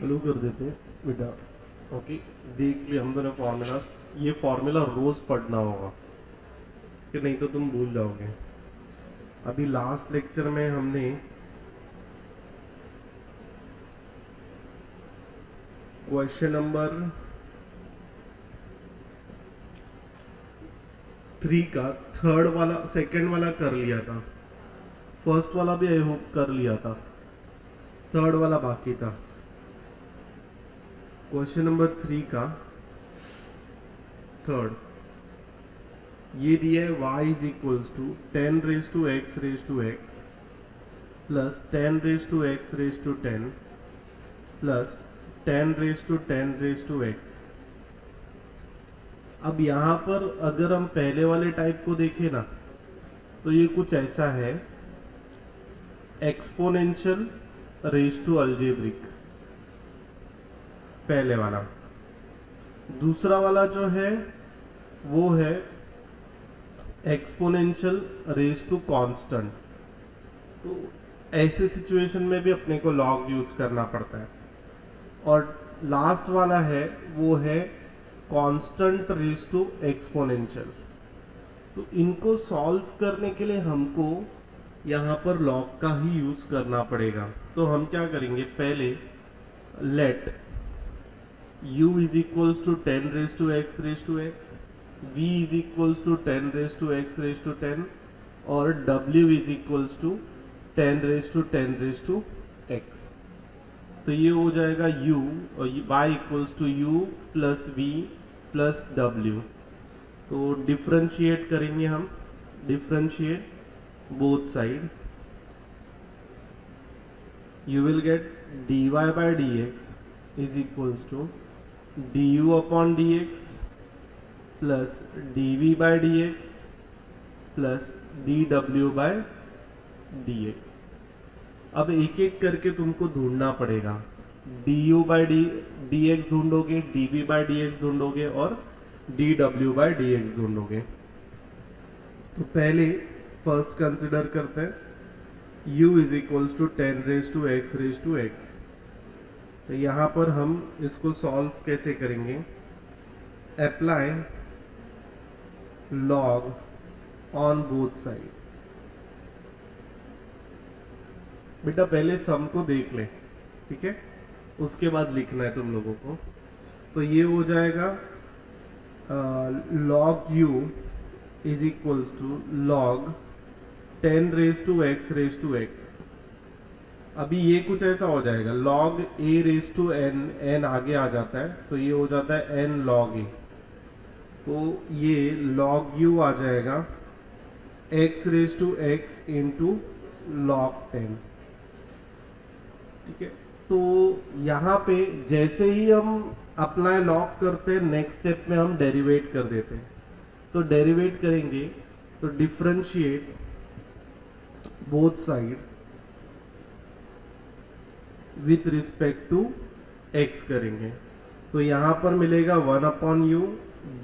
चालू कर देते हैं बेटा। ओके, देख लिया हम दोनों फॉर्मूलाज। ये फॉर्मूला रोज पढ़ना होगा कि नहीं तो तुम भूल जाओगे। अभी लास्ट लेक्चर में हमने क्वेश्चन नंबर 3 का थर्ड वाला सेकंड वाला कर लिया था, फर्स्ट वाला भी आई होप कर लिया था, थर्ड वाला बाकी था। क्वेश्चन नंबर 3 का थर्ड ये दिया है y is equals to 10 raise to x plus 10 raise to x raise to 10 plus 10 raise to 10 raise to x। अब यहाँ पर अगर हम पहले वाले टाइप को देखें ना तो ये कुछ ऐसा है, एक्सपोनेंशियल रेज टू अलजेब्रिक पहले वाला। दूसरा वाला जो है वो है एक्सपोनेंशियल रेज टू कांस्टेंट। तो ऐसे सिचुएशन में भी अपने को लॉग यूज करना पड़ता है। और लास्ट वाला है वो है कांस्टेंट रेज टू एक्सपोनेंशियल। तो इनको सॉल्व करने के लिए हमको यहाँ पर लॉग का ही यूज करना पड़ेगा। तो हम क्या करेंगे, पहले let u is equals to 10 raise to x raise to x, v is equals to 10 raise to x raise to 10 और w is equals to 10 raise to 10 raise to x। तो ये हो जाएगा u और y equals to u plus v plus w। तो differentiate करेंगे हम, differentiate both side, you will get dy by dx is equals to du upon dx plus dv by dx plus dw by dx। अब एक एक करके तुमको ढूंढना पड़ेगा, du by dx ढूंढोगे, dv by dx ढूंढोगे और dw by dx ढूंढोगे। तो पहले फर्स्ट कंसिडर करते हैं, u is equals to 10 raise to x raise to x। तो यहाँ पर हम इसको सॉल्व कैसे करेंगे, apply log on both side. बेटा पहले सम को देख ले, ठीक है, उसके बाद लिखना है तुम लोगों को। तो ये हो जाएगा log u is equals to log 10 raise to x raise to x। अभी ये कुछ ऐसा हो जाएगा, log a raise to n आगे आ जाता है तो ये हो जाता है n log a। तो ये log u आ जाएगा x raise to x into log 10, ठीक है। तो यहाँ पे जैसे ही हम अप्लाई लॉग करते हैं नेक्स्ट स्टेप में हम डेरिवेट कर देते हैं। तो डेरिवेट करेंगे तो differentiate both side with respect to x करेंगे। तो यहाँ पर मिलेगा 1 upon u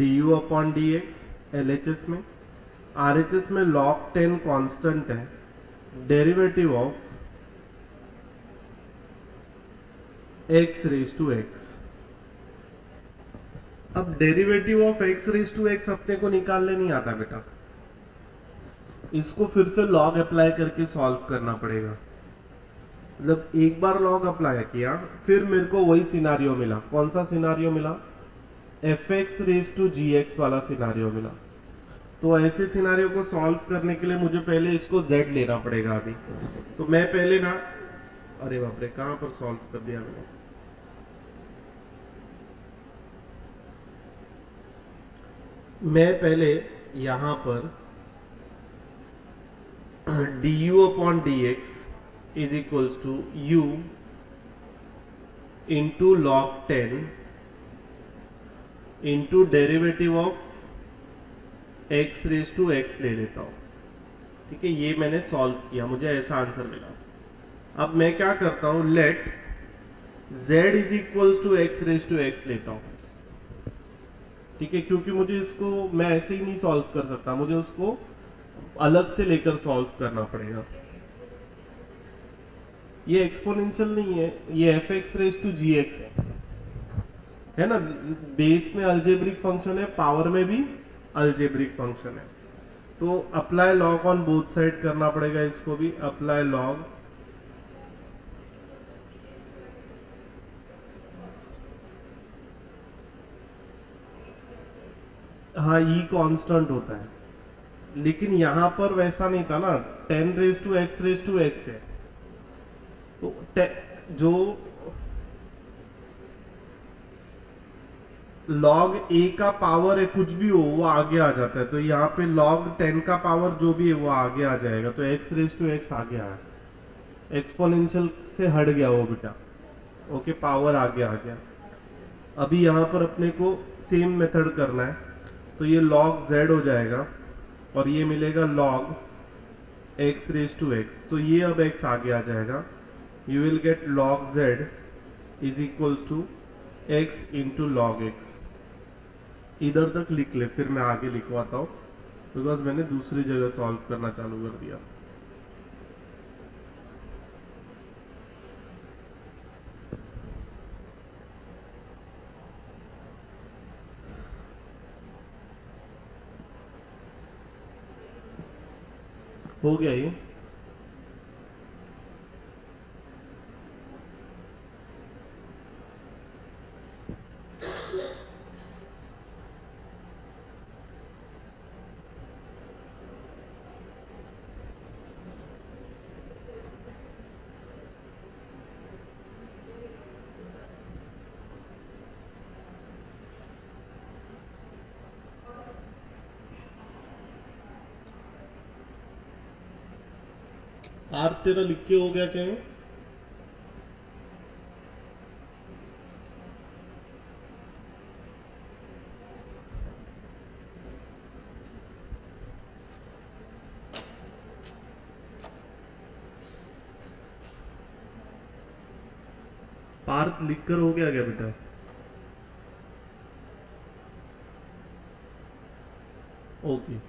du upon D x LHS में, RHS में log 10 कांस्टेंट है, derivative of x raise to x। अब derivative of x raise to x अपने को निकालने नहीं आता बेटा, इसको फिर से लॉग अप्लाई करके सॉल्व करना पड़ेगा। मतलब एक बार लॉग अप्लाई किया फिर मेरे को वही सिनारियो मिला। कौन सा सिनारियो मिला, fx रेज टू gx वाला सिनारियो मिला। तो ऐसे सिनारियो को सॉल्व करने के लिए मुझे पहले इसको z लेना पड़ेगा। अभी तो मैं पहले ना, अरे बाप रे कहां पर सॉल्व कर दिया मैंने। मैं पहले यहां पर du upon dx is equals to u into log 10 into derivative of x raise to x ले लेता हूँ, ठीक है। ये मैंने सॉल्व किया, मुझे ऐसा आंसर मिला। अब मैं क्या करता हूँ, let z is equals to x raise to x लेता हूँ, ठीक है, क्योंकि मुझे इसको मैं ऐसे ही नहीं सॉल्व कर सकता, मुझे उसको अलग से लेकर सॉल्व करना पड़ेगा। ये एक्सपोनेंशियल नहीं है, ये f x raise to g x है ना। बेस में अल्जेब्रिक फंक्शन है, पावर में भी अल्जेब्रिक फंक्शन है। तो apply log on both side करना पड़ेगा इसको भी। अप्लाई लॉग हाँ ई कांस्टेंट होता है, लेकिन यहां पर वैसा नहीं था ना, 10 रेज टू एक्स है। तो जो log a का पावर है कुछ भी हो वो आगे आ जाता है, तो यहाँ पे log 10 का पावर जो भी है वो आगे आ जाएगा, तो x रेज टू एक्स आगे आया, एक्सपोनेंशियल से हट गया वो बेटा। ओके पावर आगे आ गया। अभी यहाँ पर अपने को सेम मेथड करना है, तो ये log z हो जाएगा और ये मिलेगा log x raise to x, तो ये अब x आगे आ जाएगा। You will get log z is equals to x into log x. इधर तक लिख ले, फिर मैं आगे लिखवाता हूँ, बिकॉज मैंने दूसरी जगह सॉल्व करना चालू कर दिया। हो गया ये। आर तेरा लिख के हो गया क्या है? पार्थ लिख कर हो गया क्या बेटा? Okay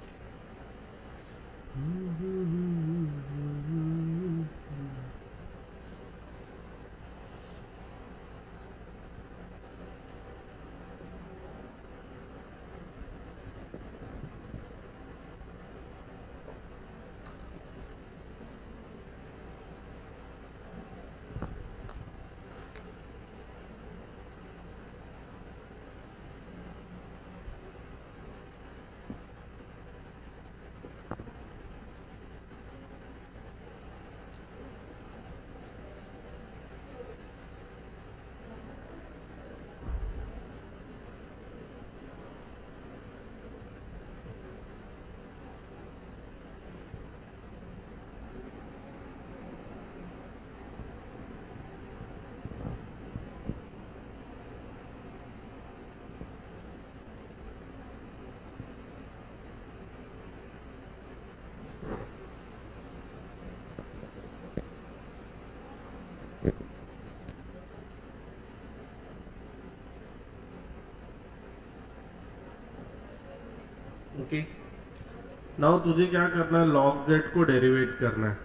okay. नाउ तुझे क्या करना है, log z को डेरिवेट करना है।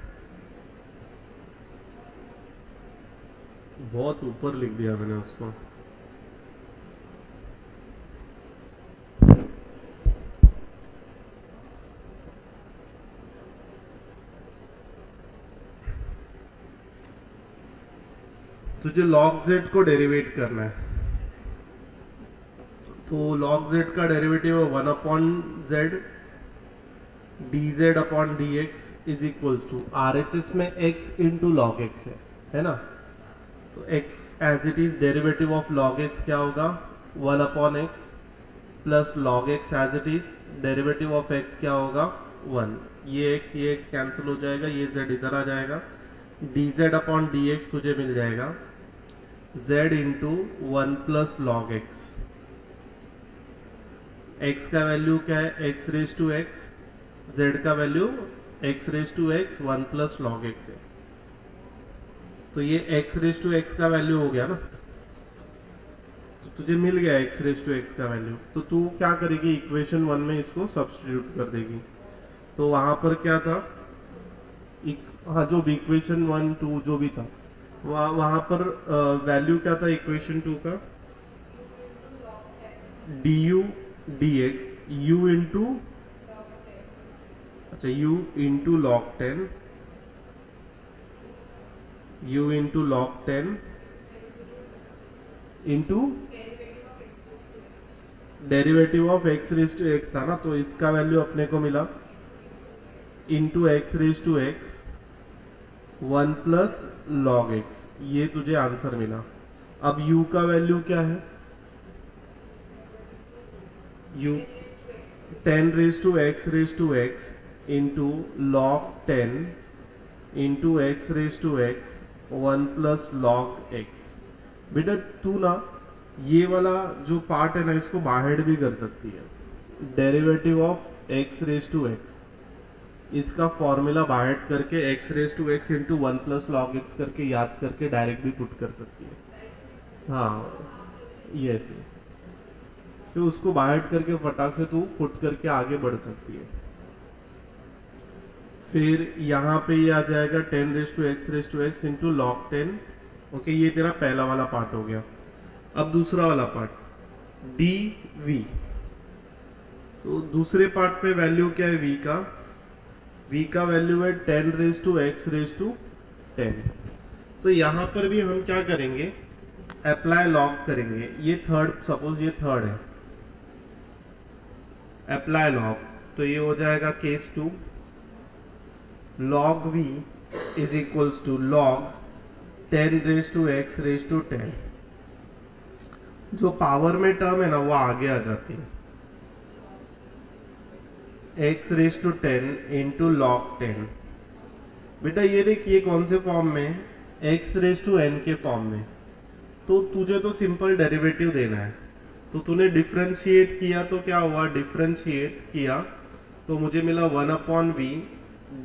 बहुत ऊपर लिख दिया मैंने उसको। तुझे log z को डेरिवेट करना है, तो log z का डेरिवेटिव है 1 upon z dz upon dx is equals to RHS में x इंटू लॉग एक्स है ना। तो x as it is derivative of log x क्या होगा, 1 upon x plus log x as it is derivative of x क्या होगा 1। ये x cancel हो जाएगा, ये z इधर आ जाएगा, dz अपॉन dx तुझे मिल जाएगा z into 1 plus log x. x का वैल्यू क्या है, x raise to x, z का value x raise to x 1 plus log x है। तो ये x रेज टू एक्स का वैल्यू हो गया ना, तो तुझे मिल गया x रेज टू एक्स का वैल्यू। तो तू क्या करेगी, इक्वेशन 1 में इसको सब्स्टिट्यूट कर देगी। तो वहां पर क्या था, हाँ जो भी इक्वेशन 1 2 जो भी था, वहां पर वैल्यू क्या था इक्वेशन 2 का? D u d x u into, अच्छा u into log 10, u into log 10 into derivative of x raise to x था ना, तो इसका वैल्यू अपने को मिला into x raise to x 1 plus log x, ये तुझे आंसर मिला। अब u का वैल्यू क्या है? u 10 raise to x into log 10 into x raise to x 1 plus log x. बेटा तू ना ये वाला जो पार्ट है ना, इसको बाहर भी कर सकती है। Derivative of x raise to x, इसका फॉर्मूला बाहर करके x raise to x into 1 plus log x करके याद करके डायरेक्ट भी पुट कर सकती है। हाँ यस, फिर उसको बाहर करके फटाक से तू पुट करके आगे बढ़ सकती है। फिर यहाँ पे ये आ जाएगा 10 raise to x into log 10। Okay, ये तेरा पहला वाला पार्ट हो गया। अब दूसरा वाला पार्ट डी वी, तो दूसरे पार्ट में वैल्यू क्या है v का? v का वैल्यू है 10 raise to x raise to 10। तो यहाँ पर भी हम क्या करेंगे? अप्लाई लॉग करेंगे। ये थर्ड, सपोज ये थर्ड है, अप्लाई लॉग, तो ये हो जाएगा case 2, log v is equals to log 10 raise to x raise to 10। जो पावर में टर्म है ना वो आगे आ जाती है, x raise to 10 into log 10। बेटा ये देख, ये कौन से फॉर्म में है? x रेज टू n के फॉर्म में। तो तुझे तो सिंपल डेरिवेटिव देना है, तो तूने डिफरेंशिएट किया तो क्या हुआ? डिफरेंशिएट किया तो मुझे मिला 1 upon v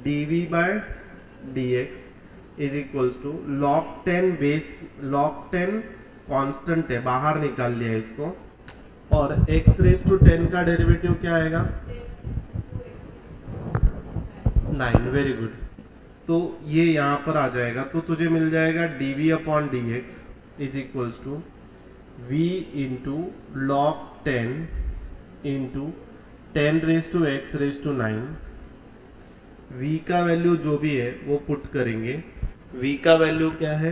d v by D x is equals to log 10 base, log 10 constant है, बाहर निकाल लिया इसको, और x रेज टू 10 का डेरिवेटिव क्या आएगा? 9। Very good. तो ये यहाँ पर आ जाएगा, तो तुझे मिल जाएगा d v upon D x is equals to v into log 10 into 10 raise to x raise to 9। v का वैल्यू जो भी है वो पुट करेंगे। v का वैल्यू क्या है?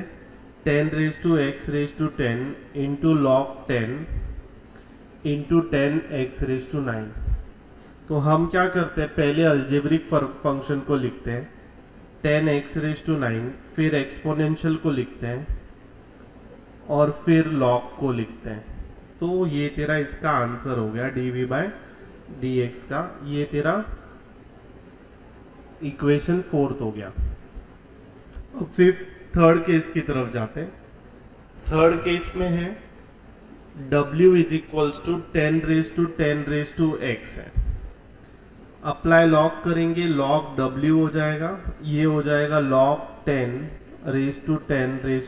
10 raise to x raise to 10 into log 10 into 10 x raise to 9। तो हम क्या करते हैं? पहले अलजेब्रिक फंक्शन को लिखते हैं 10 एक्स रेज टू 9, फिर एक्सपोनेंशियल को लिखते हैं और फिर लॉग को लिखते हैं। तो ये तेरा इसका आंसर हो गया d v by D x का। ये तेरा इक्वेशन 4th हो गया। अब फिफ्थ, थर्ड केस की तरफ जाते हैं। थर्ड केस में है w is equals to 10 raise to x है। अप्लाई लॉग करेंगे, लॉग w हो जाएगा, ये हो जाएगा लॉग 10 रेज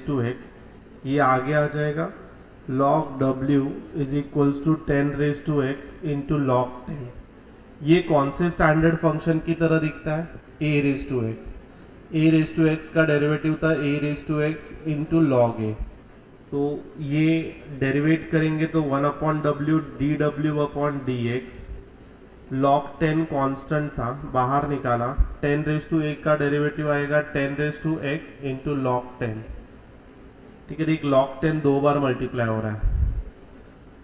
टू x, ये आगे आ जाएगा log w is equals to 10 raise to x into log 10। ये कौन से स्टैंडर्ड फंक्शन की तरह दिखता है? a raise to x. a raise to x का डेरिवेटिव था a raise to x into log a, तो ये डेरिवेट करेंगे तो 1 upon W D W upon D X. Log 10 constant था, बाहर निकाला, 10 रेज टू a का डेरिवेटिव आएगा 10 raise to x into log 10। ठीक है, देख लॉग 10 दो बार मल्टीप्लाई हो रहा है,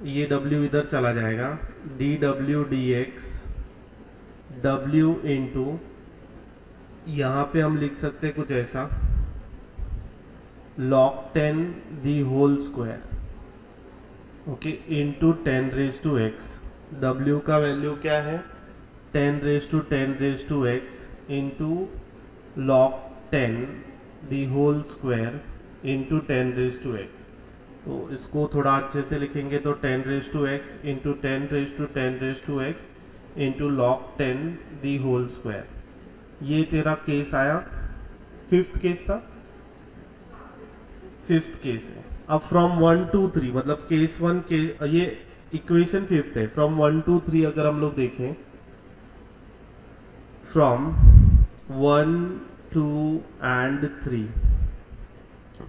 ये w इधर चला जाएगा, D W D x w into, यहाँ पे हम लिख सकते हैं कुछ ऐसा log 10 the whole square, okay, into 10 raise to x. w का वैल्यू क्या है? 10 raise to x into log 10 the whole square into 10 raise to x. तो इसको थोड़ा अच्छे से लिखेंगे तो 10 raise to x into 10 raise to x into log 10 the whole square. ये तेरा केस आया, फिफ्थ केस था, फिफ्थ केस है। अब फ्रॉम 1 to 3 मतलब केस 1 के, ये इक्वेशन फिफ्थ है। फ्रॉम 1 to 3 अगर हम लोग देखें, फ्रॉम 1 2 and 3,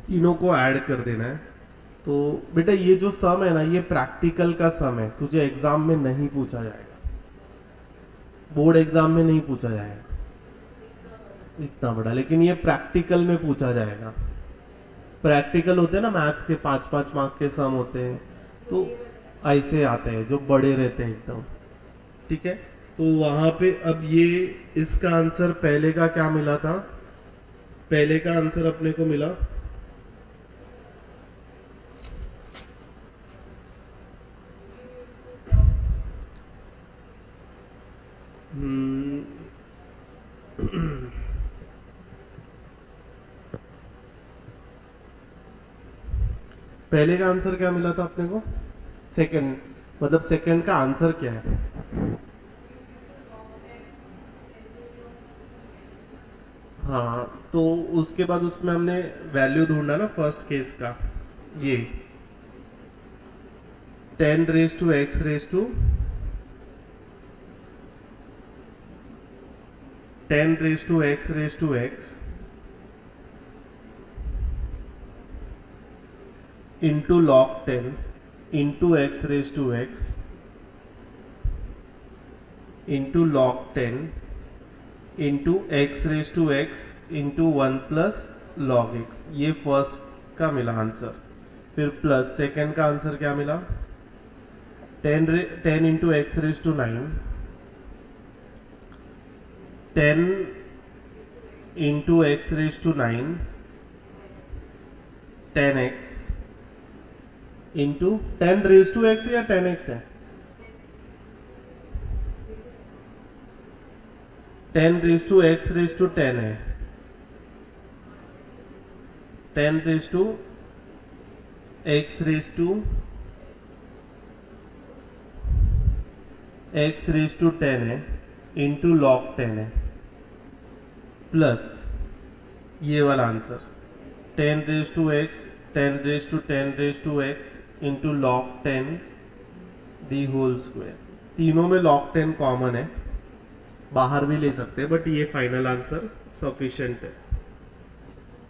तीनों को ऐड कर देना है। तो बेटा ये जो सम है ना, ये प्रैक्टिकल का सम है, तुझे एग्जाम में नहीं पूछा जाएगा, बोर्ड एग्जाम में नहीं पूछा जाएगा इतना बड़ा, लेकिन ये प्रैक्टिकल में पूछा जाएगा। प्रैक्टिकल होते हैं ना मैथ्स के 5-5 मार्क के सम होते हैं, तो ऐसे आते हैं जो बड़े रहते हैं एकदम। ठीक है, तो वहां पे अब ये इसका आंसर पहले का क्या मिला था, पहले का आंसर अपने को मिला हम्म, पहले का आंसर क्या मिला था अपने को, सेकंड, मतलब सेकंड का आंसर क्या है। हाँ, तो उसके बाद उसमें हमने वैल्यू ढूंढा ना फर्स्ट केस का, ये 10 raise to x raise to 10 raise to x raise to x into log 10 into x raise to x into log 10 into x raise to x into 1 plus log x, ये first का मिला answer. फिर plus second का answer क्या मिला, 10 into x raise to 9 10 into x raise to 9 10x into 10 raise to x या 10x है, 10 raise to x raise to 10 है, 10 raise to x raise to x raise to 10 है into log 10 है, plus ये वाला answer 10 raise to x 10 raise to 10 raise to x into log 10 the whole square. तीनों में log 10 common है, बाहर भी ले सकते हैं, बट ये फाइनल आंसर सफिशिएंट है,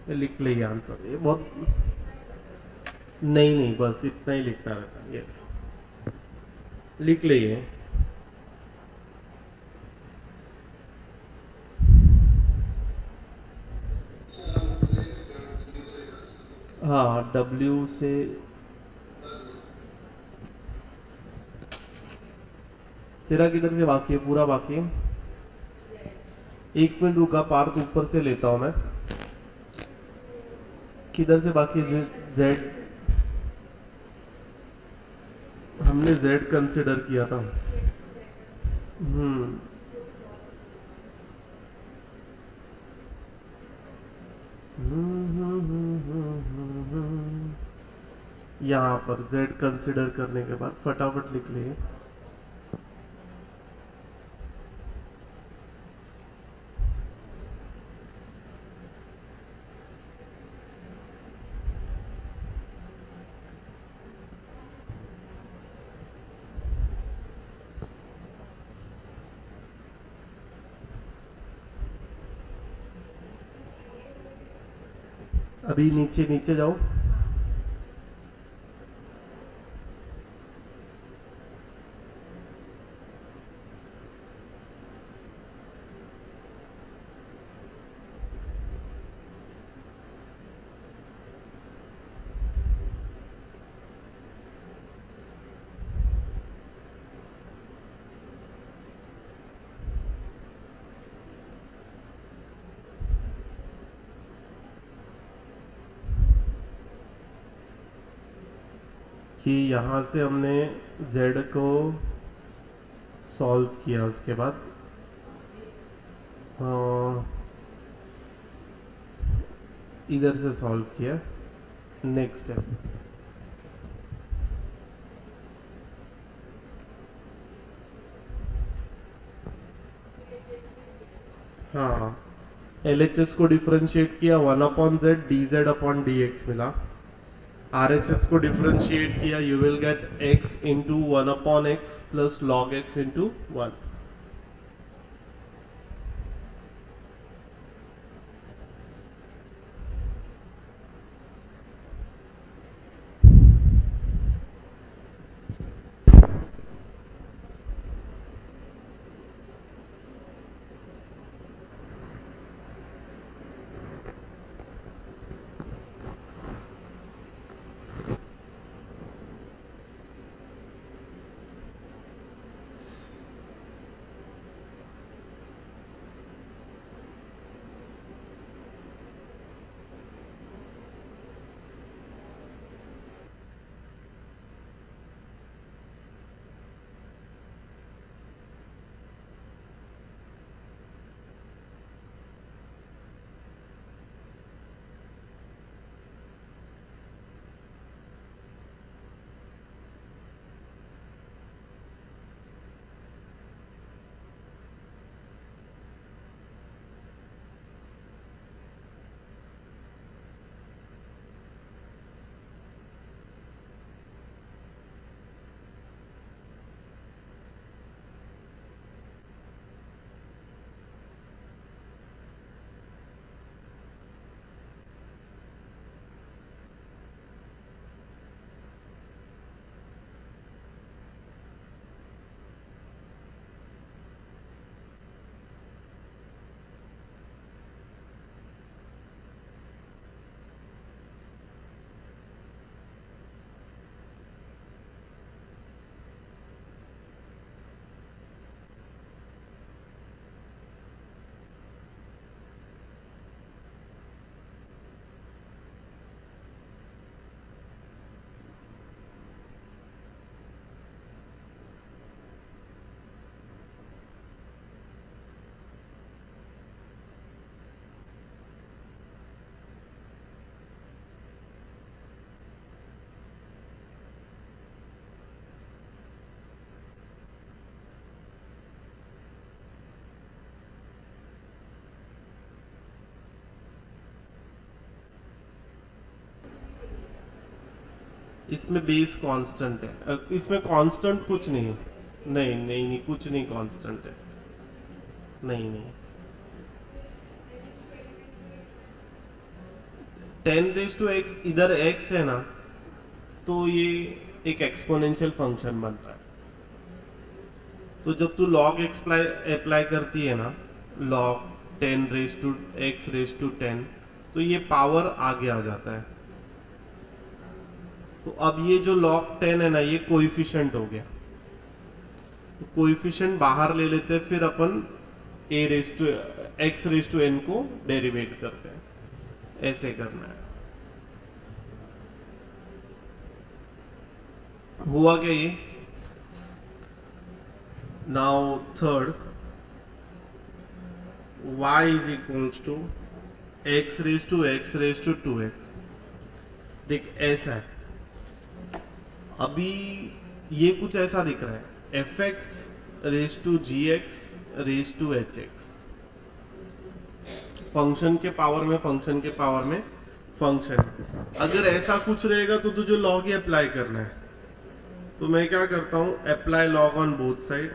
ये लिख ले आंसर। ये बहुत नहीं नहीं, बस इतना ही लिखना रहता है, यस लिख ले ये। हाँ W से तेरा किधर से बाकी है, पूरा बाकी है। एक मिनट रुका, पार्थ ऊपर से लेता हूं मैं, किधर से बाकी है, Z हमने Z कंसिडर किया था। हम्म यहाँ पर Z कंसिडर करने के बाद फटाफट लिख लिए। अभी नीचे नीचे जाओ, कि यहाँ से हमने Z को सॉल्व किया, उसके बाद इधर से सॉल्व किया। नेक्स्ट स्टेप, हाँ LHS को डिफरेंशिएट किया, 1/z dz/dx मिला। RHS को डिफरेंशिएट किया, you will gate x into 1/x plus log x into 1। इसमें बेस कांस्टेंट है, इसमें कांस्टेंट कुछ नहीं है। नहीं नहीं नहीं, कुछ नहीं कांस्टेंट है। नहीं नहीं, 10⁻x इधर x है ना, तो ये एक एक्सपोनेंशियल फंक्शन बन रहा है। तो जब तू log x अप्लाई करती है ना, log 10⁻x⁻10, तो ये पावर आगे आ जाता है। तो अब ये जो log 10 है ना, ये कोएफिशिएंट हो गया। तो कोएफिशिएंट बाहर ले लेते हैं, फिर अपन x⁻n को डेरिवेट करते हैं। ऐसे करना है। हुआ क्या ये? Now third, y is equals to x⁻2x⁻2x। देख ऐसा है, अभी ये कुछ ऐसा दिख रहा है, fx⁻gx⁻hx। फंक्शन के पावर में फंक्शन के पावर में फंक्शन। अगर ऐसा कुछ रहेगा तो तुझे लॉग ही अप्लाई करना है। तो मैं क्या करता हूं, apply log on both side.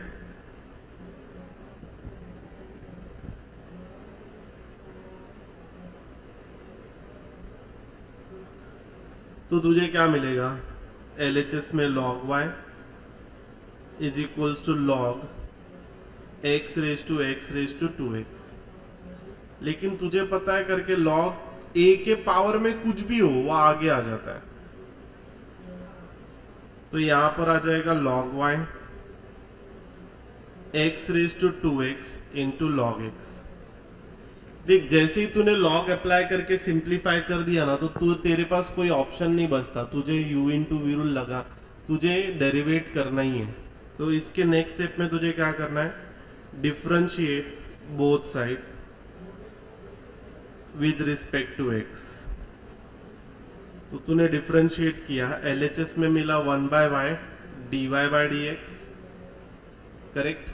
तो तुझे क्या मिलेगा, LHS में log y is equals to log x⁻x⁻2x। लेकिन तुझे पता है करके log a के पावर में कुछ भी हो वो आगे आ जाता है। तो यहां पर आ जाएगा log y x⁻2x into log x। देख, जैसे ही तूने log अप्लाई करके सिंप्लीफाई कर दिया ना, तो तू तेरे पास कोई ऑप्शन नहीं बचता, तुझे u इंटू वी रूल लगा, तुझे डेरिवेट करना ही है। तो इसके नेक्स्ट स्टेप में तुझे क्या करना है, differentiate both side with respect to x। तो तूने डिफरेंशिएट किया, LHS में मिला 1/y dy/dx, करेक्ट।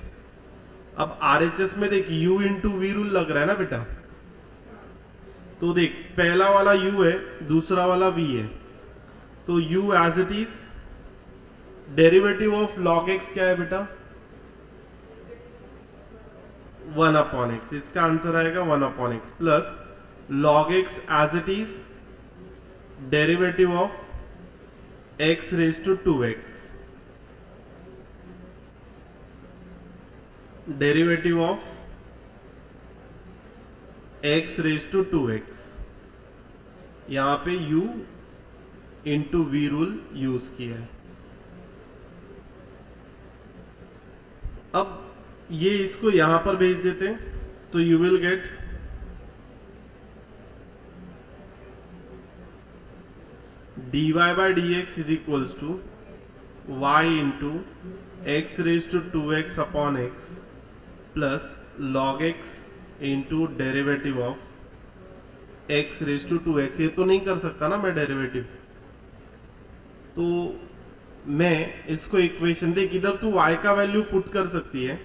अब RHS में देख u इंटू वी रूल लग रहा है ना बेटा, तो देख पहला वाला u है, दूसरा वाला v है, तो u as it is, derivative of log x क्या है बेटा, 1/x। इसका आंसर आएगा 1/x plus log x as it is, derivative of x⁻2x, derivative of x⁻2x। यहां पे u into v rule use किया है। अब ये इसको यहां पर भेज देते हैं, तो you will get dy/dx is equals to y into x⁻2x upon x plus log x into derivative of x⁻2x। ये तो नहीं कर सकता ना मैं डेरिवेटिव, तो मैं इसको इक्वेशन, देख इधर तू y का वैल्यू पुट कर सकती है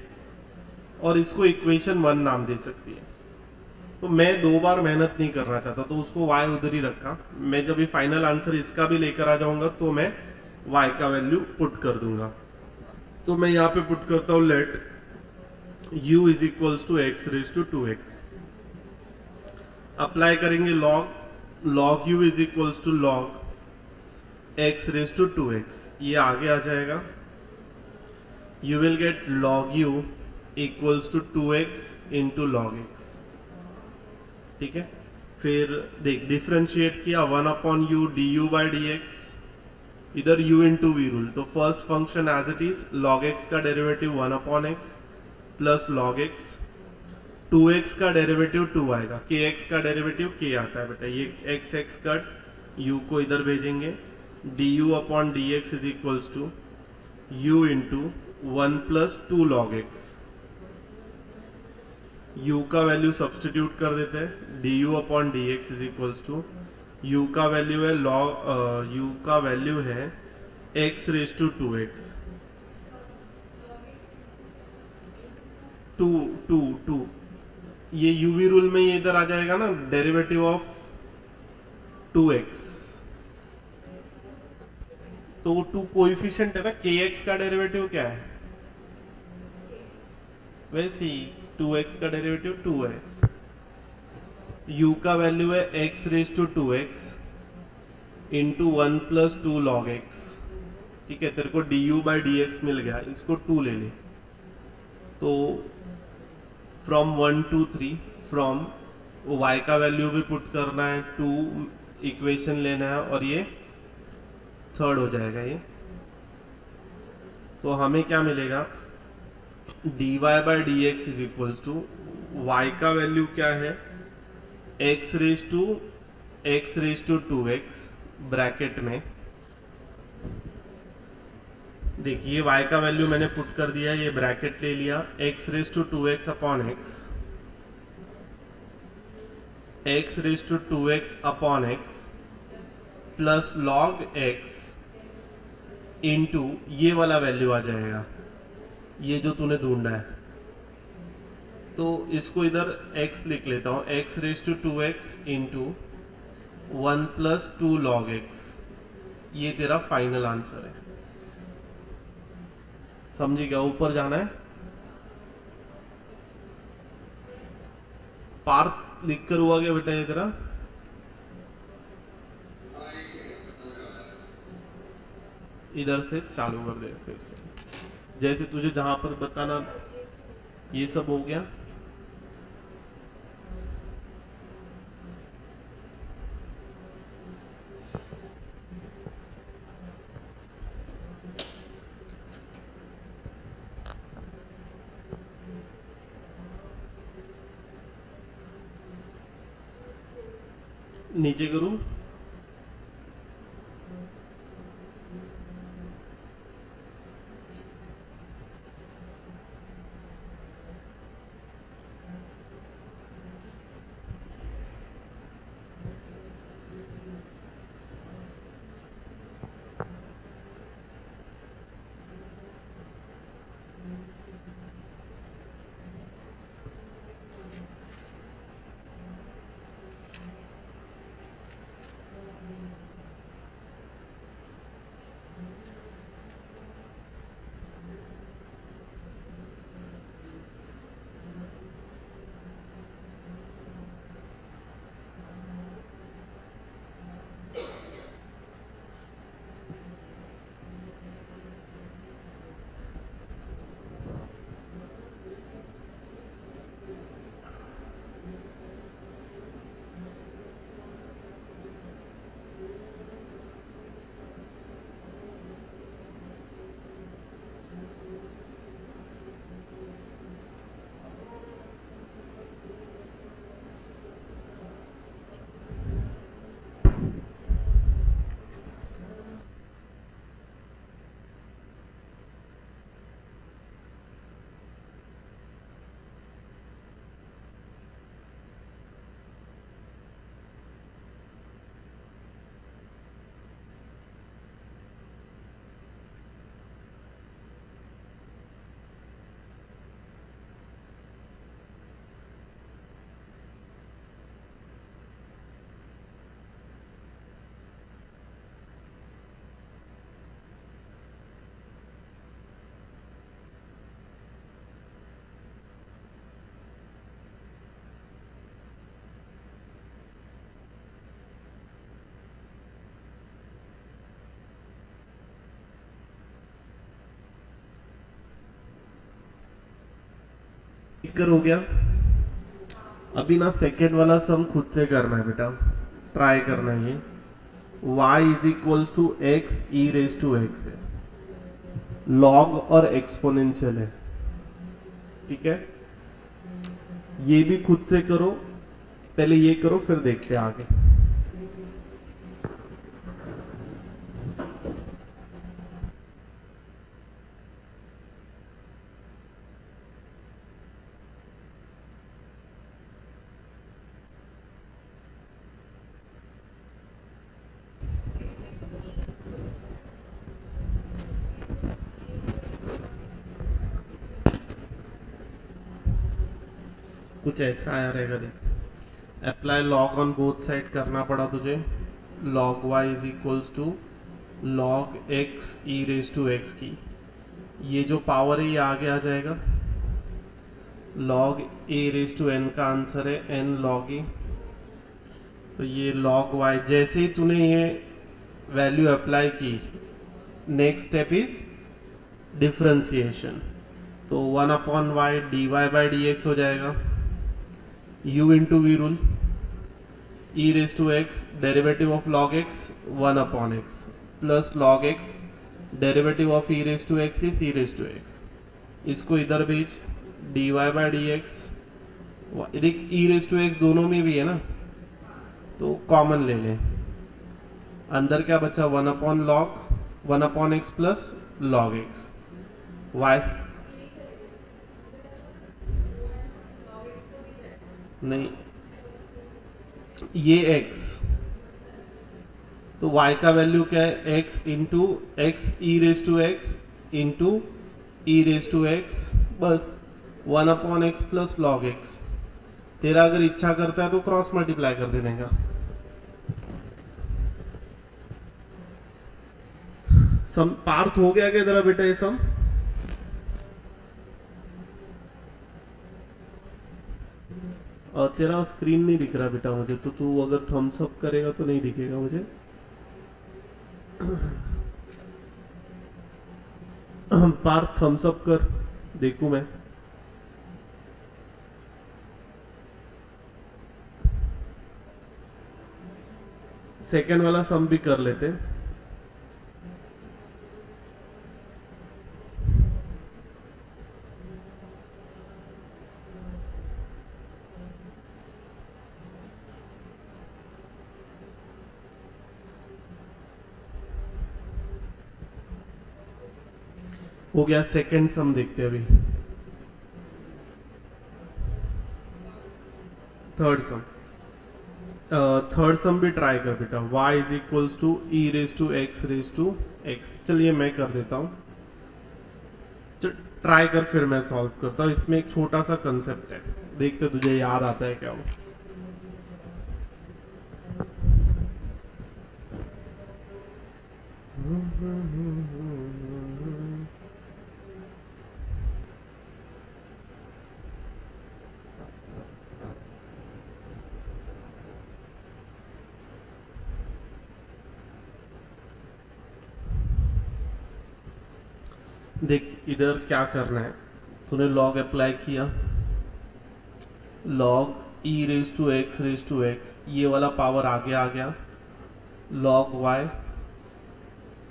और इसको इक्वेशन 1 नाम दे सकती है। तो मैं 2 बार मेहनत नहीं करना चाहता, तो उसको y उधर ही रखा। मैं जब ये फाइनल आंसर इसका भी लेकर आ जाऊंगा तो मैं y का वैल्यू पुट कर दूंगा। तो मैं यहाँ पे पुट करता हूँ, let u is equals to x⁻2x। Apply करेंगे log u is equals to log x⁻2x। ये आगे आ जाएगा, you will get log u equals to 2x into log x। ठीक है, फिर देख डिफरेंशिएट किया, 1/u du/dx, इधर u इंटू वी रूल। तो first function as it is, log x का डेरिवेटिव 1/x plus log x, 2x का डेरिवेटिव 2 आएगा, kx का डेरिवेटिव k आता है बेटा, ये x कट, u को इधर भेजेंगे, du/dx is equals to u into 1 plus 2 log x। u का वैल्यू सब्सटीट्यूट कर देते हैं, du/dx is equals to, u का वैल्यू है u का वैल्यू है x⁻2x, 2 ये uv रूल में ये इधर आ जाएगा ना, डेरिवेटिव ऑफ 2x। तो 2 कोएफिशिएंट है ना, kx का डेरिवेटिव क्या है, वैसे ही 2x का डेरिवेटिव 2 है, u का वैल्यू है x raise to 2x into 1 plus 2 log x। ठीक है, तेरे को du बाई dx मिल गया, इसको 2 ले ले। तो फ्रॉम 1 टू 3, फ्रॉम y का वैल्यू भी पुट करना है, 2 इक्वेशन लेना है, और ये थर्ड हो जाएगा ये। तो हमें क्या मिलेगा, dy by d x is equals to y का वैल्यू क्या है, x raise to 2x bracket में। देखिए y का वैल्यू मैंने पुट कर दिया, ये ब्रैकेट ले लिया, x raise to 2x upon x raise to 2x upon x plus log x into ये वाला वैल्यू आ जाएगा, ये जो तूने ढूंढा है। तो इसको इधर x लिख लेता हूँ, x raise to 2x into 1 plus 2 log x, ये तेरा फाइनल आंसर है। समझी क्या, ऊपर जाना है, पार्थ लिख कर हुआ क्या बेटा ये तेरा, इधर से चालू कर दे फिर से, जैसे तुझे जहां पर बताना, ये सब हो गया। नीचे करूं, कर हो गया। अभी ना सेकेंड वाला सम खुद से करना है बेटा, ट्राई करना है ये। y is equals to x e raise to x है, लॉग और एक्सपोनेंशियल है, ठीक है। ये भी खुद से करो, पहले ये करो फिर देखते हैं आगे। कुछ ऐसा आया रहेगा, देख। Apply log on both side करना पड़ा तुझे, log y is equals to log x e raise to x की, ये जो पावर है ये आगे आ जाएगा, log a raise to n का आंसर है n log a, तो ये log y, जैसे ही तूने ये वैल्यू अप्लाई की, नेक्स्ट स्टेप इज डिफरेंशिएशन, तो 1 upon y d y by d x हो जाएगा, u into v rule, e raise to x derivative of log x 1 upon x plus log x derivative of e raise to x is e raise to x, इसको इधर भेज, d y by d x, देख e raise to एक्स दोनों में भी है ना, तो कॉमन ले लें, अंदर क्या बचा 1 upon log 1 upon x plus log x, y नहीं, ये x, तो y का वैल्यू क्या है, x into x e raise to x into e raise to x, बस 1 upon x plus log x, तेरा अगर इच्छा करता है तो क्रॉस मल्टीप्लाई कर देने का। सम पार्थ हो गया क्या तेरा बेटा ये सम? और तेरा स्क्रीन नहीं दिख रहा बेटा मुझे, तो तू अगर थम्स अप करेगा तो नहीं दिखेगा मुझे। पार्थ थम्स अप कर, देखूं मैं। सेकंड वाला सम भी कर लेते हैं। हो गया, सेकंड सम देखते हैं अभी। थर्ड सम, थर्ड सम भी ट्राई कर बेटा। y is equals to e raise to x raise to x, चलिए मैं कर देता हूं, चल ट्राई कर, फिर मैं सॉल्व करता हूं। इसमें एक छोटा सा कंसेप्ट है, देखते तुझे याद आता है क्या वो। देख इधर क्या करना है, तूने log अप्लाई किया, log e raise to x, ये वाला पावर आगे आ गया, log y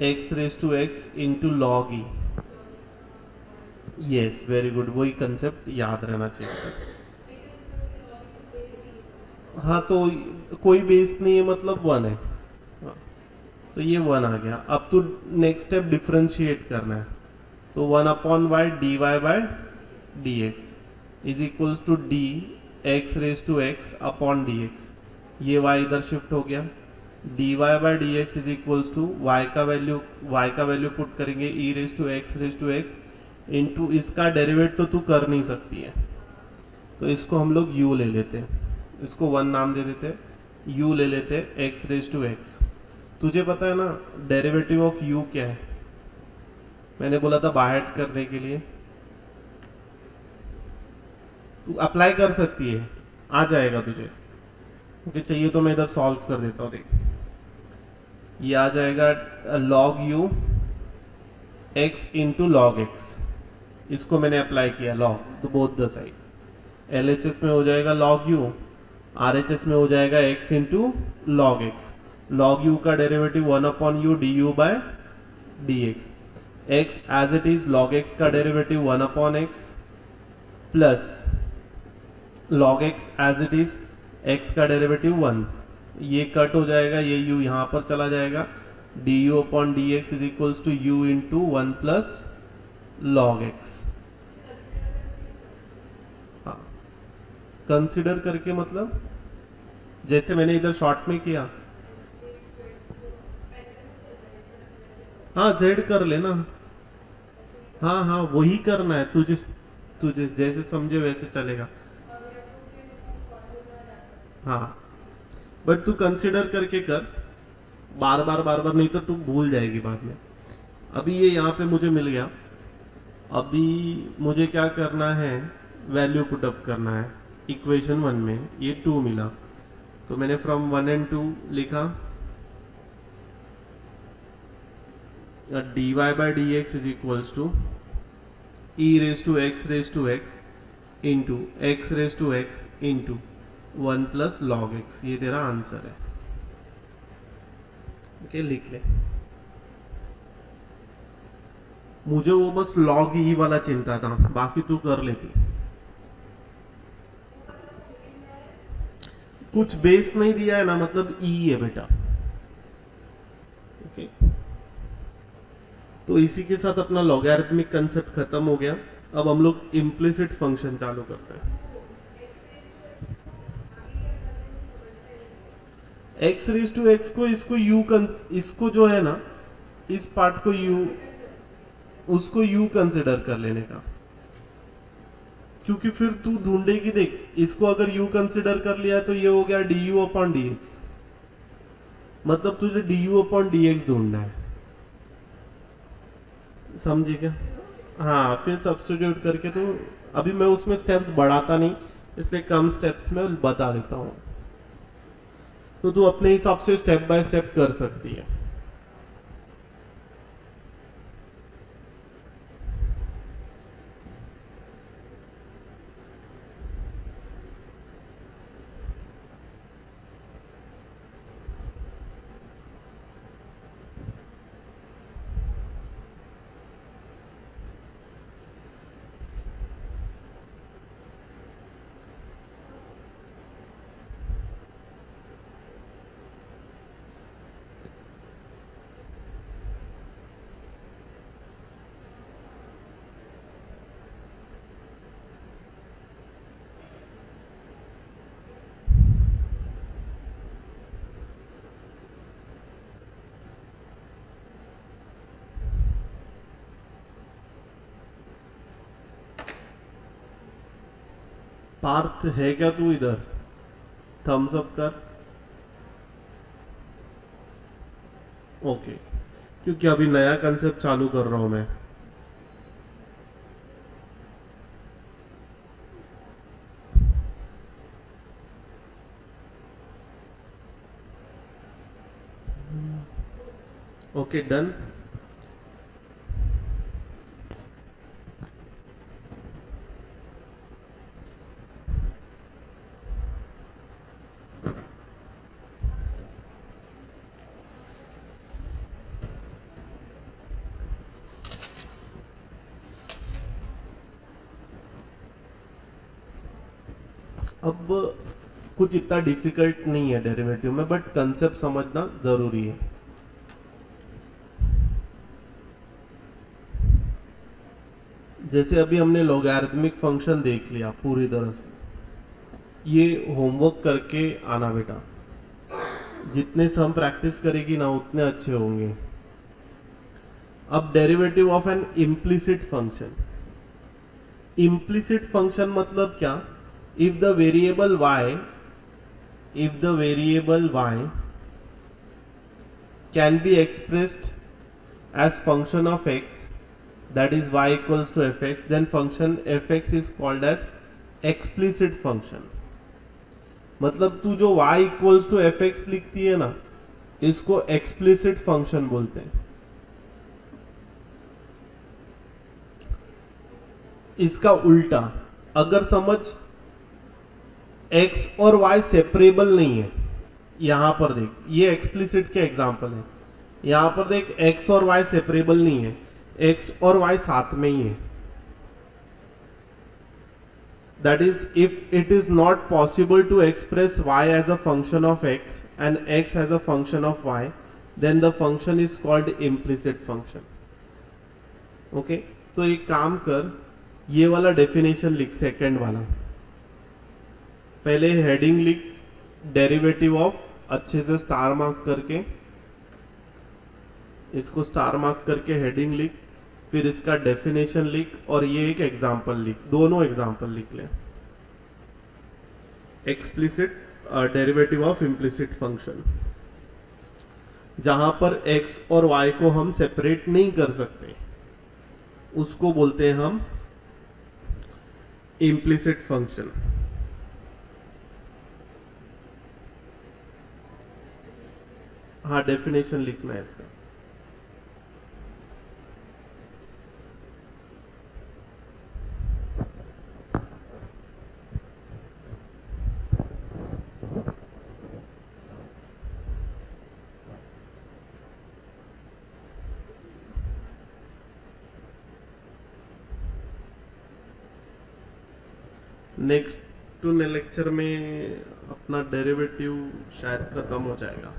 x raise to x into log e, yes very good, वही कंसेप्ट याद रहना चाहिए। हाँ तो कोई बेस नहीं है, मतलब 1 है, हाँ, तो ये 1 आ गया। अब तो नेक्स्ट स्टेप डिफरेंशिएट करना है, तो 1 upon y d Y by D x is equals to d x raise to x upon D x, ये y इधर शिफ्ट हो गया, d Y by D x is equals to y का value put करेंगे e raise to x into इसका derivate तो तू कर नहीं सकती है, तो इसको हम लोग u ले लेते हैं, इसको 1 नाम दे देते हैं, u ले लेते हैं x रेज टू एक्स। तुझे पता है ना डेरिवेटिव ऑफ u क्या है, मैंने बोला था बाहर करने के लिए, तू अप्लाई कर सकती है, आ जाएगा तुझे। ओके चाहिए तो मैं इधर सॉल्व कर देता हूँ, देख ये आ जाएगा log u x into log x, इसको मैंने अप्लाई किया log तो बोथ द साइड, LHS में हो जाएगा log u, RHS में हो जाएगा x into log x, log u का derivative 1 upon u du by dx, x as it is log x का derivative 1 upon x plus log x as it is x का derivative 1, ये cut हो जाएगा, ये u यहाँ पर चला जाएगा, du upon dx is equals to u into 1 plus log x। हाँ कंसिडर करके मतलब जैसे मैंने इधर शॉर्ट में किया, हाँ z कर लेना, हाँ हाँ वही करना है, तुझे तुझे जैसे समझे वैसे चलेगा। हाँ बट तू कंसिडर करके कर, बार बार नहीं तो तू भूल जाएगी बाद में। अभी ये यहाँ पे मुझे मिल गया, अभी मुझे क्या करना है, वैल्यू पुटअप करना है। इक्वेशन 1 में ये 2 मिला, तो मैंने फ्रॉम 1 and 2 लिखा, dy by dx is equals to e raise to x into x raise to x into 1 plus log x। ये तेरा आंसर है। ओके, लिख ले। मुझे वो बस लॉग ही वाला चिंता था, बाकी तू कर लेती। कुछ बेस नहीं दिया है ना, मतलब ई है बेटा। ओके, तो इसी के साथ अपना लॉगरिथमिक कंसेप्ट खत्म हो गया। अब हम लोग इम्प्लिसिट फंक्शन चालू करते हैं। x रेज टू x को इसको जो है ना, इस पार्ट को उसको u कंसिडर कर लेने का, क्योंकि फिर तू ढूंढेगी। देख, इसको अगर u कंसिडर कर लिया तो ये हो गया du अपॉन dx, मतलब तुझे du अपॉन dx ढूंढना है। समझे क्या? हाँ, फिर सब्स्टिट्यूट करके। तो अभी मैं उसमें स्टेप्स बढ़ाता नहीं, इसलिए कम स्टेप्स में बता देता हूँ, तो तू अपने हिसाब से स्टेप बाय स्टेप कर सकती है। पार्थ है क्या तू इधर? थम्स अप कर। ओके, क्योंकि अभी नया कंसेप्ट चालू कर रहा हूं मैं। Okay, done. अब कुछ इतना डिफिकल्ट नहीं है डेरिवेटिव में, बट कंसेप्ट समझना जरूरी है। जैसे अभी हमने लॉगरिथमिक फंक्शन देख लिया पूरी तरह से, ये होमवर्क करके आना बेटा। जितने से हम प्रैक्टिस करेगी ना, उतने अच्छे होंगे। अब derivative of N implicit function. Implicit function मतलब क्या? if the variable y can be expressed as function of x, that is y equals to fx, then function fx is called as explicit function। मतलब तू जो y equals to fx लिखती है ना, इसको explicit function बोलते हैं। इसका उल्टा अगर समझ x और y सेपरेबल नहीं है, यहां पर देख, ये एक्सप्लिसिट के एग्जांपल है। यहां पर देख, x और y सेपरेबल नहीं है, x और y साथ में ही है। That is if it is not possible to express y as a function of x and x as a function of y, then the function is called implicit function. Okay, तो एक काम कर, ये वाला डेफिनेशन लिख, second वाला। पहले heading लिख, डेरिवेटिव ऑफ, अच्छे से स्टार मार्क करके, इसको स्टार मार्क करके हेडिंग लिख, फिर इसका डेफिनेशन लिख, और ये एक एग्जांपल लिख। दोनों एग्जांपल लिख ले। Explicit derivative of implicit function. जहां पर x और y को हम सेपरेट नहीं कर सकते, उसको बोलते हैं हम इम्प्लिसिट फंक्शन। हाँ, डेफिनेशन लिखना है इसका। नेक्स्ट लेक्चर में अपना डेरिवेटिव शायद खत्म हो जाएगा।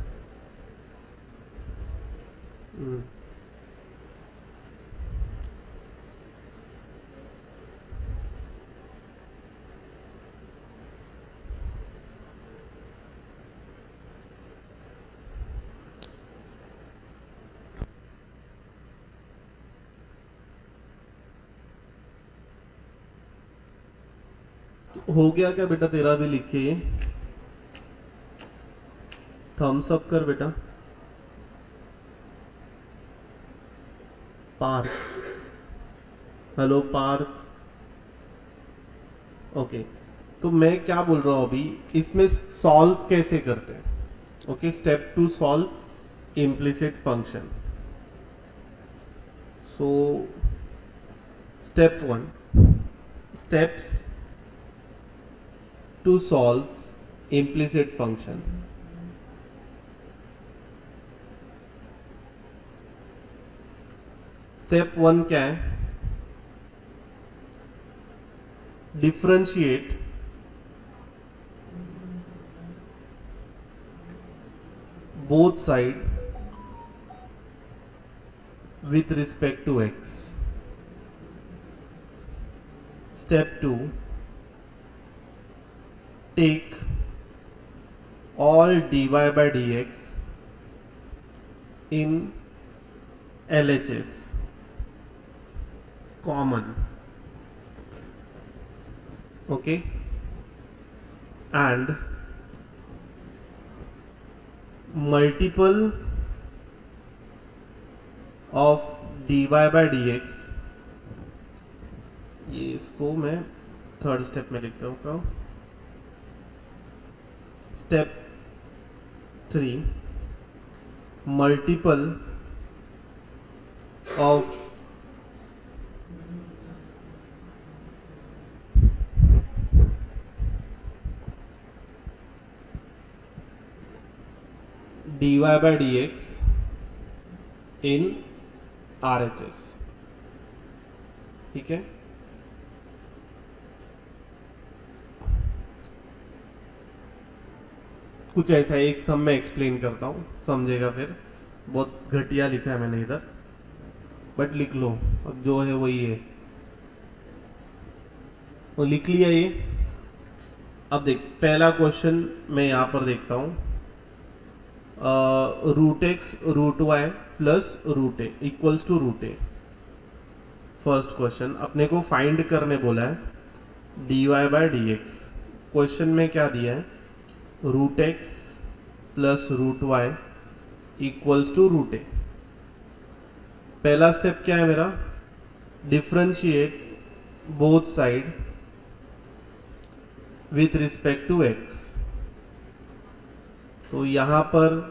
हो गया क्या बेटा तेरा भी लिख के ये? थम्स अप कर बेटा। पार्थ, हेलो पार्थ। ओके, तो मैं क्या बोल रहा हूँ अभी, इसमें सॉल्व कैसे करते हैं? Okay, step to solve implicit function. So step 1, steps to solve implicit function. Step 1 क्या है? Differentiate both side with respect to x. Step 2, take all dy by dx in LHS common, okay, and multiple of dy by dx, ये इसको मैं third step में लिख देता हूँ। Step 3, multiple of dy by dx in RHS, ठीक है। कुछ ऐसा एक सम में एक्सप्लेन करता हूँ, समझेगा फिर। बहुत घटिया लिखा है मैंने इधर, बट लिख लो, अब जो है वही है। वो लिख लिया ये। अब देख, पहला क्वेश्चन मैं यहाँ पर देखता हूँ, root X root Y plus root A equals to root A. First question अपने को फाइंड करने बोला है D Y by D X. Question में क्या दिया है? Root X plus root Y equals to root A. पहला स्टेप क्या है मेरा? Differentiate both side with respect to x. तो यहां पर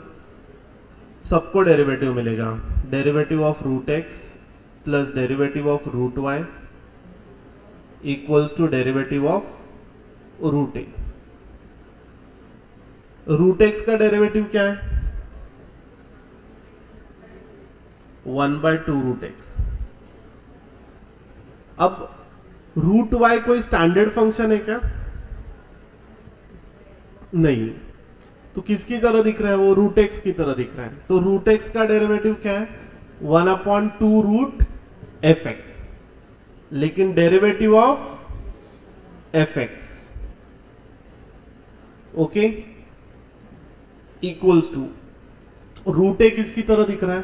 सबको डेरिवेटिव मिलेगा, derivative of root X plus derivative of root Y equals to derivative of root a. Root x का डेरिवेटिव क्या है? 1/2 रूट एक्स। अब रूट वाई कोई स्टैंडर्ड फंक्शन है क्या? नहीं, तो किसकी तरह दिख रहा है वो? रूट एक्स की तरह दिख रहा है। तो रूट एक्स का डेरिवेटिव क्या है? 1/2 रूट एफ एक्स। लेकिन derivative of F x, okay, equals to root A किसकी तरह दिख रहा है?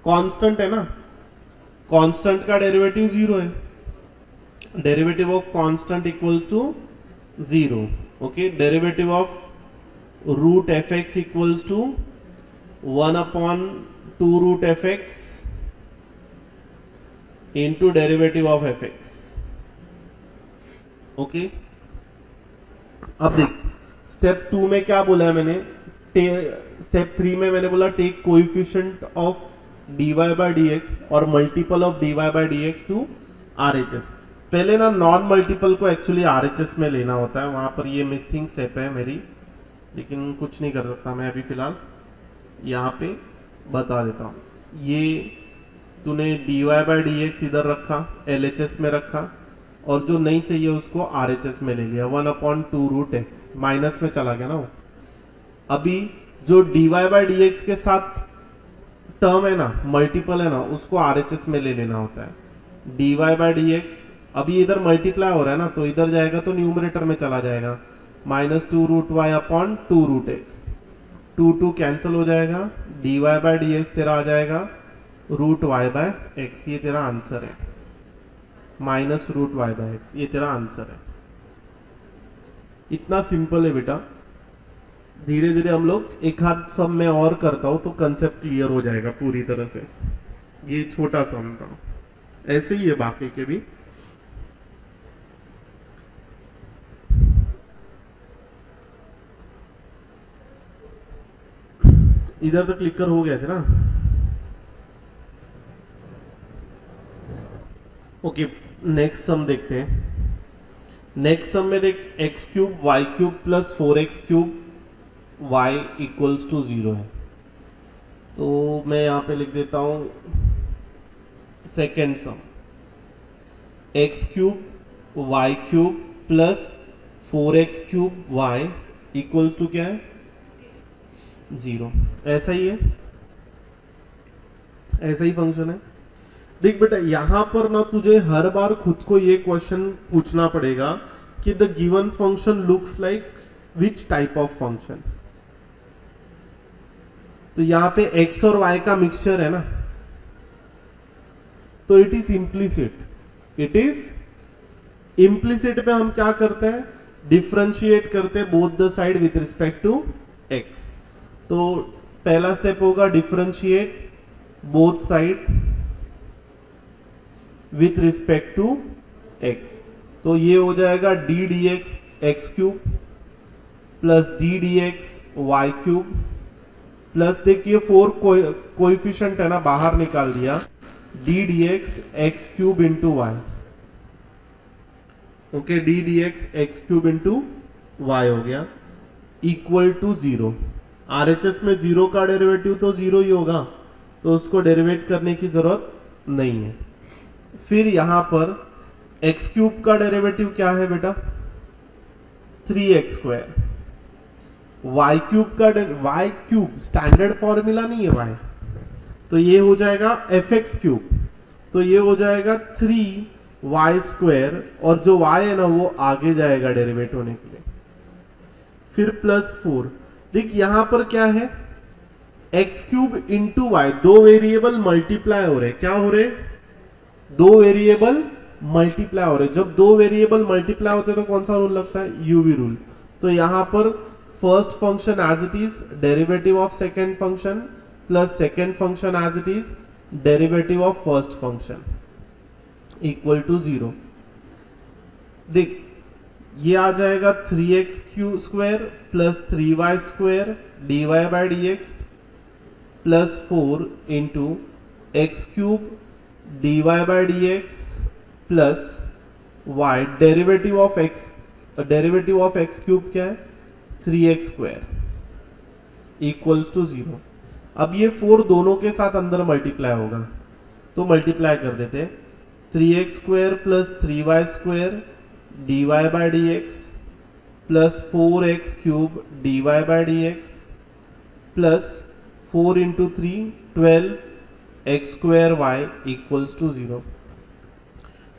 कांस्टेंट है ना, कांस्टेंट का डेरिवेटिव 0 है। Derivative of constant equals to 0, okay. Derivative of root F x equals to 1/2 root F x into derivative of F x. Okay, अब देख स्टेप 2 में क्या बोला है मैंने, स्टेप 3 में मैंने बोला take coefficient of dy by dx और multiple of dy by dx to RHS। पहले ना नॉन मल्टीपल को एक्चुअली RHS में लेना होता है, वहां पर ये मिसिंग स्टेप है मेरी, लेकिन कुछ नहीं कर सकता मैं अभी फिलहाल, यहाँ पे बता देता हूँ। ये तूने dy बाय dx इधर रखा, LHS में रखा, और जो नहीं चाहिए उसको RHS में ले लिया, 1/2 रूट एक्स, माइनस में चला गया ना वो। अभी जो dy बाय dx के साथ टर्म है ना, मल्टीपल है ना, उसको RHS में ले लेना होता है। dy बाय dx अभी इधर मल्टीप्लाई हो रहा है ना, तो इधर जाएगा तो न्यूमरेटर में चला जाएगा, -2 root y upon 2 root x, 2 cancel हो जाएगा, dy बाय dx तेरा आ जाएगा रूट वाई बाय एक्स, ये तेरा आंसर है, minus root y by x, ये तेरा आंसर है। इतना सिंपल है बेटा। धीरे धीरे हम लोग एक हाथ सम में और करता हूं तो कंसेप्ट क्लियर हो जाएगा पूरी तरह से। ये छोटा सम था, ऐसे ही है बाकी के भी। इधर तो क्लिकर हो गए थे ना। ओके, नेक्स्ट सम देखते हैं। नेक्स्ट सम में देख x cube y cube plus 4x cube y equals to 0 है। तो मैं यहाँ पे लिख देता हूं second sum, x cube y cube plus 4x cube y equals to क्या है, 0। ऐसा ही है, ऐसा ही फंक्शन है। देख बेटा यहां पर ना तुझे हर बार खुद को ये क्वेश्चन पूछना पड़ेगा कि the given function looks like which type of function. तो यहां पे x और y का मिक्सचर है ना, तो it is implicit. It is implicit में हम क्या करते हैं, डिफरेंशिएट करते हैं both the side with respect to x। तो पहला स्टेप होगा differentiate both side with respect to x। तो ये हो जाएगा d dx x cube plus d dx y cube plus देखिए 4 कोएफिशिएंट है ना, बाहर निकाल दिया, d dx x cube into y। Okay, d dx x cube into y हो गया इक्वल टू 0। RHS में 0 का डेरिवेटिव तो 0 ही होगा, तो उसको डेरिवेट करने की जरूरत नहीं है। फिर यहां पर x क्यूब का डेरिवेटिव क्या है बेटा, 3x स्क्वायर। y क्यूब का y क्यूब स्टैंडर्ड फॉर्मूला नहीं है y, तो ये हो जाएगा fx क्यूब, तो ये हो जाएगा 3y स्क्वायर, और जो y है ना वो आगे जाएगा डेरिवेट होने के लिए। फिर प्लस 4, देख यहां पर क्या है, एक्स क्यूब इंटू वाई, दो वेरिएबल मल्टीप्लाई हो रहे। क्या हो रहे, दो वेरिएबल मल्टीप्लाई हो रहे। जब दो वेरिएबल मल्टीप्लाई होते तो कौन सा रूल लगता है, यूवी रूल। तो यहां पर first function as it is derivative of second function plus second function as it is derivative of first function equal to 0। देख ये आ जाएगा 3x q square plus 3y square dy by dx plus 4 into x cube dy by dx plus y, derivative of x cube क्या है, 3x square equals to 0। अब ये 4 दोनों के साथ अंदर मल्टीप्लाई होगा, तो मल्टीप्लाई कर देते, 3x square plus 3y square dy by dx plus 4x cube dy by dx plus 4 into 3 12 x square y equals to 0।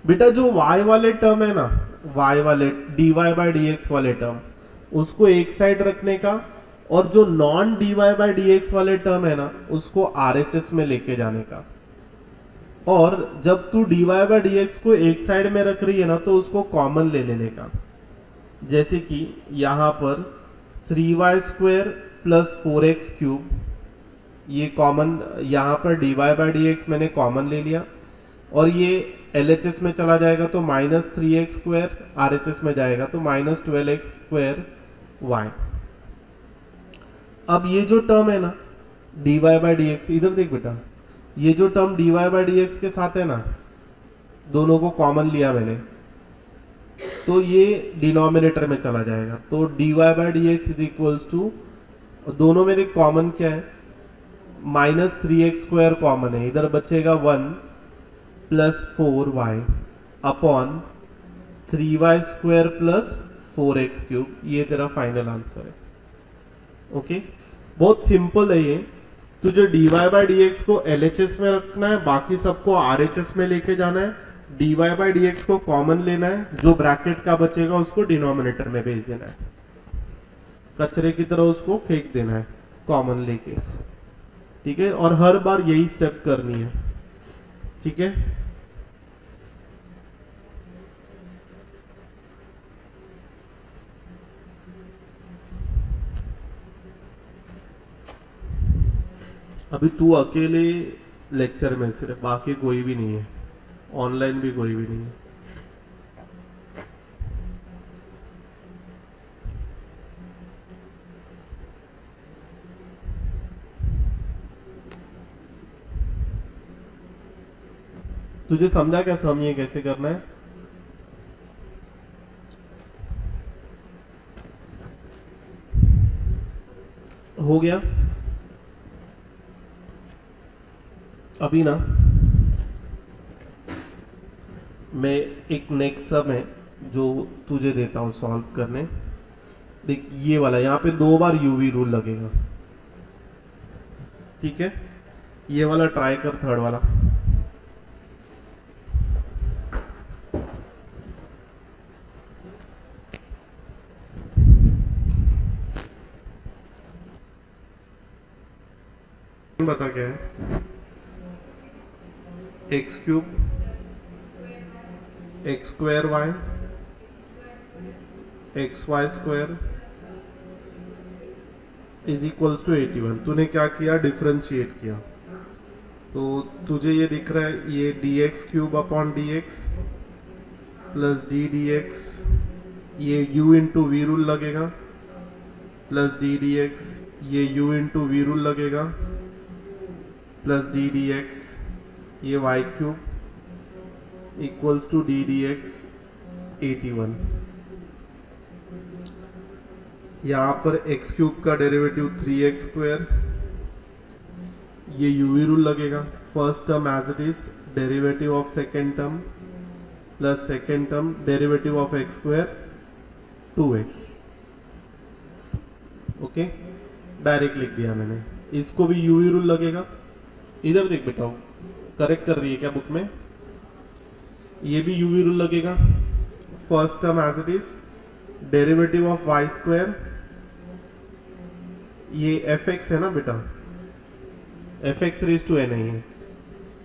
बेटा जो y वाले टर्म है ना, y वाले dy बाय dx वाले टर्म, उसको एक साइड रखने का, और जो नॉन dy बाय dx वाले टर्म है ना उसको RHS में लेके जाने का। और जब तू dy बाय dx को एक साइड में रख रही है ना तो उसको कॉमन ले लेने का। जैसे कि यहां पर 3y² प्लस 4x क्यूब, ये कॉमन यहाँ पर dy बाई डी एक्स मैंने कॉमन ले लिया, और ये LHS में चला जाएगा तो -3x², RHS में जाएगा तो -12x²y। अब ये जो टर्म है ना dy बाई डी एक्स, इधर देख बेटा, ये जो term dy by d x के साथ है ना, दोनों को कॉमन लिया मैंने, तो ये डिनोमिनेटर में चला जाएगा, तो dy by d x is equals to, दोनों में देख कॉमन क्या है, -3x² कॉमन है, इधर बचेगा 1 plus 4y upon 3y² plus 4x³ ये तेरा फाइनल आंसर है। ओके, बहुत सिंपल है ये। तुझे dy बाई डी एक्स को LHS में रखना है, बाकी सबको RHS में लेके जाना है, dy बाई डी एक्स को कॉमन लेना है, जो ब्रैकेट का बचेगा उसको डिनोमिनेटर में भेज देना है, कचरे की तरह उसको फेंक देना है कॉमन लेके, ठीक है। और हर बार यही स्टेप करनी है, ठीक है। अभी तू अकेले लेक्चर में सिर्फ, बाकी कोई भी नहीं है, ऑनलाइन भी कोई भी नहीं है। तुझे समझा क्या, समझिए कैसे करना है। हो गया। अभी ना मैं एक नेक्स्ट सम है जो तुझे देता हूं सॉल्व करने। देख ये वाला, यहाँ पे 2 बार यूवी रूल लगेगा, ठीक है। ये वाला ट्राई कर, थर्ड वाला। बता क्या है, x³ x²y xy² is equals to 81। तूने क्या किया, डिफरेंशिएट किया, तो तुझे ये दिख रहा है, ये dx³ upon dx plus ddx, ये u इंटू वी रूल लगेगा, प्लस ddx, ये u इंटू वी रूल लगेगा, प्लस ddx, ये y³ इक्वल्स टू ddx 81। यहाँ पर x³ का डेरिवेटिव 3x², ये यूवी रूल लगेगा, first term as it is, derivative of second term plus second term derivative of x² 2x। Okay, direct लिख दिया मैंने। इसको भी यूवी रूल लगेगा, इधर देख बेटा, करेक्ट कर रही है क्या बुक में, ये भी यूवी रूल लगेगा, first term as it is, derivative of y², ये fx है ना बेटा, fx रेज टू n है,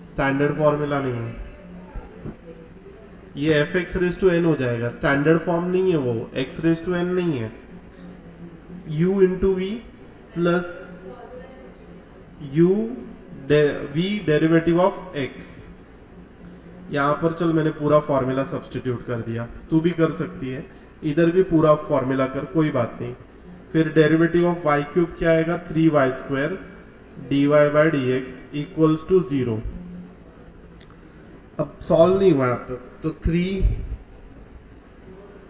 स्टैंडर्ड फॉर्मूला नहीं है, ये fx रेज टू n हो जाएगा, स्टैंडर्ड फॉर्म नहीं है वो, x रेज टू n नहीं है, u into v plus u v derivative of x। यहाँ पर चल मैंने पूरा फॉर्मूला सब्स्टिट्यूट कर दिया, तू भी कर सकती है, इधर भी पूरा फॉर्मूला कर, कोई बात नहीं। फिर डेरिवेटिव ऑफ y³ क्या आएगा, 3y² dy by d x equals to 0। अब सॉल्व नहीं हुआ अब तक, तो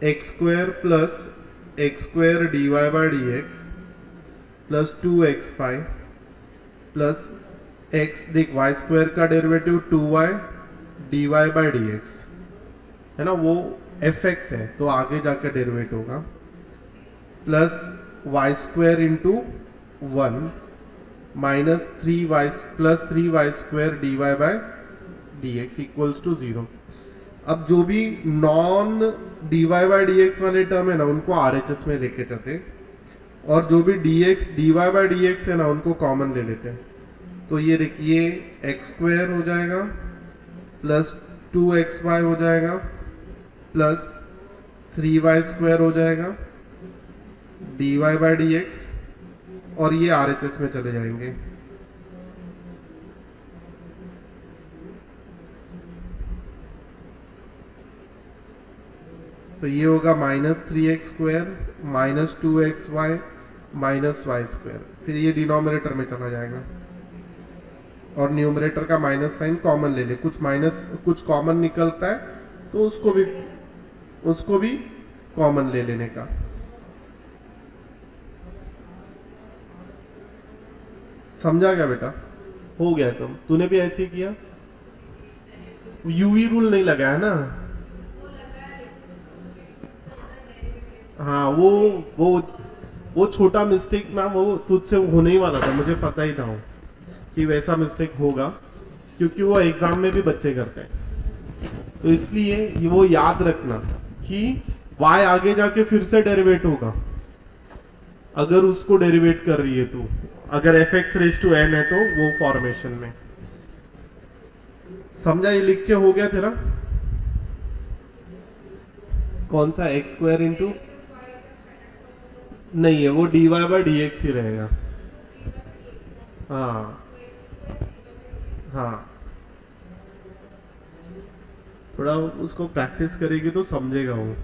3x² plus x² dy by d x plus 2x5 plus x, देख y² का derivative 2y dy by d x है ना, वो fx है तो आगे जाकर डेरिवेट होगा, plus y² into 1 minus 3y plus 3y² dy by d x equals to 0। अब जो भी non dy by d x वाले टर्म है ना, उनको RHS में लेके जाते, और जो भी dy बाई डी एक्स है ना, उनको कॉमन ले लेते हैं। तो ये देखिए x² हो जाएगा प्लस 2xy हो जाएगा प्लस 3y² हो जाएगा dy बाई डी एक्स, और ये RHS में चले जाएंगे। तो ये होगा -3x² -2xy -y², फिर ये डिनोमिनेटर में चला जाएगा और न्यूमरेटर का माइनस साइन कॉमन ले ले, कुछ कॉमन निकलता है तो उसको भी कॉमन ले लेने का। समझा क्या बेटा? हो गया सब? तूने भी ऐसे ही किया? यूवी रूल नहीं लगाया ना? हाँ, वो छोटा मिस्टेक ना, वो तुझसे होने ही वाला था, मुझे पता ही था कि वैसा मिस्टेक होगा, क्योंकि वो एग्जाम में भी बच्चे करते हैं। तो इसलिए वो याद रखना कि y आगे जाके फिर से डेरिवेट होगा, अगर उसको डेरिवेट कर रही है तू, अगर fx⁴n है तो वो फॉर्मेशन में। समझा? ये लिख के हो गया तेरा? कौन सा x² इंटू? नहीं है, वो dy बाई डी एक्स ही रहेगा। हाँ हाँ, थोड़ा उसको प्रैक्टिस करेगी तो समझेगा वो।